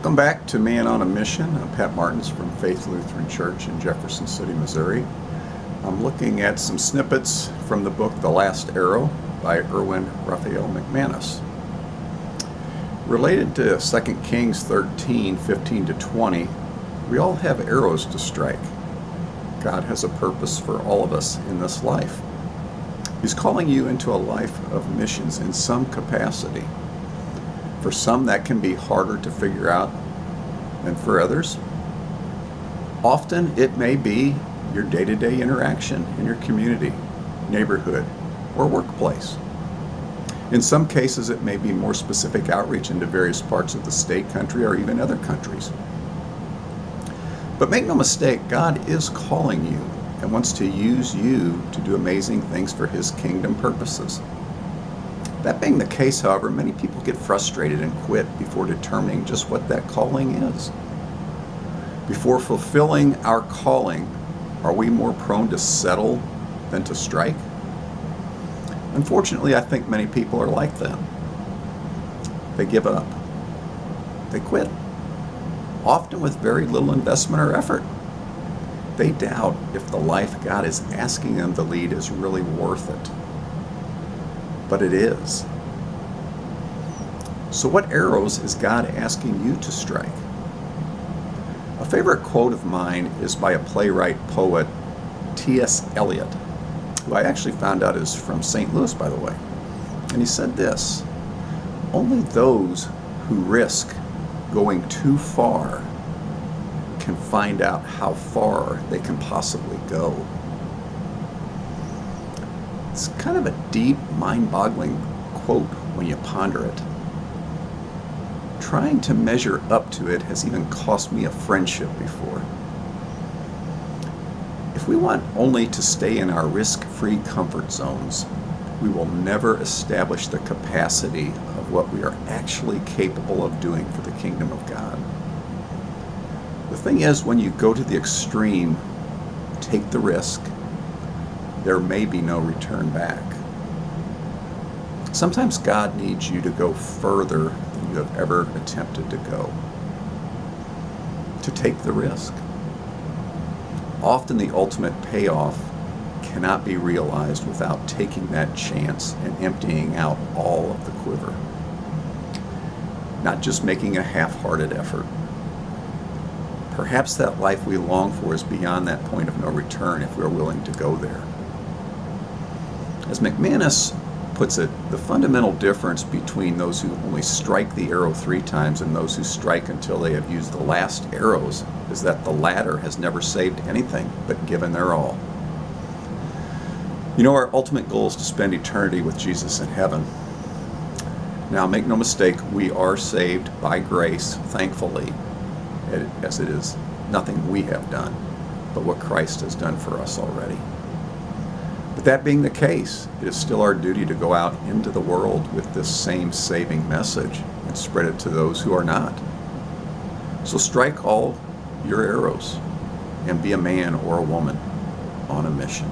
Welcome back to Man on a Mission. I'm Pat Martins from Faith Lutheran Church in Jefferson City, Missouri. I'm looking at some snippets from the book The Last Arrow by Erwin Raphael McManus. Related to 2 Kings 13:15-20, we all have arrows to strike. God has a purpose for all of us in this life. He's calling you into a life of missions in some capacity. For some, that can be harder to figure out than for others. Often, it may be your day-to-day interaction in your community, neighborhood, or workplace. In some cases, it may be more specific outreach into various parts of the state, country, or even other countries. But make no mistake, God is calling you and wants to use you to do amazing things for His kingdom purposes. That being the case, however, many people get frustrated and quit before determining just what that calling is. Before fulfilling our calling, are we more prone to settle than to strike? Unfortunately, I think many people are like that. They give up. They quit, often with very little investment or effort. They doubt if the life God is asking them to lead is really worth it. But it is. So what arrows is God asking you to strike? A favorite quote of mine is by a playwright poet, T.S. Eliot, who I actually found out is from St. Louis, by the way. And he said this: "Only those who risk going too far can find out how far they can possibly go." It's kind of a deep, mind-boggling quote when you ponder it. Trying to measure up to it has even cost me a friendship before. If we want only to stay in our risk-free comfort zones, we will never establish the capacity of what we are actually capable of doing for the kingdom of God. The thing is, when you go to the extreme, take the risk, there may be no return back. Sometimes God needs you to go further than you have ever attempted to go, to take the risk. Often the ultimate payoff cannot be realized without taking that chance and emptying out all of the quiver, not just making a half-hearted effort. Perhaps that life we long for is beyond that point of no return if we are willing to go there. As McManus puts it, the fundamental difference between those who only strike the arrow 3 times and those who strike until they have used the last arrows is that the latter has never saved anything but given their all. You know, our ultimate goal is to spend eternity with Jesus in heaven. Now, make no mistake, we are saved by grace, thankfully, as it is nothing we have done, but what Christ has done for us already. But that being the case, it is still our duty to go out into the world with this same saving message and spread it to those who are not. So strike all your arrows and be a man or a woman on a mission.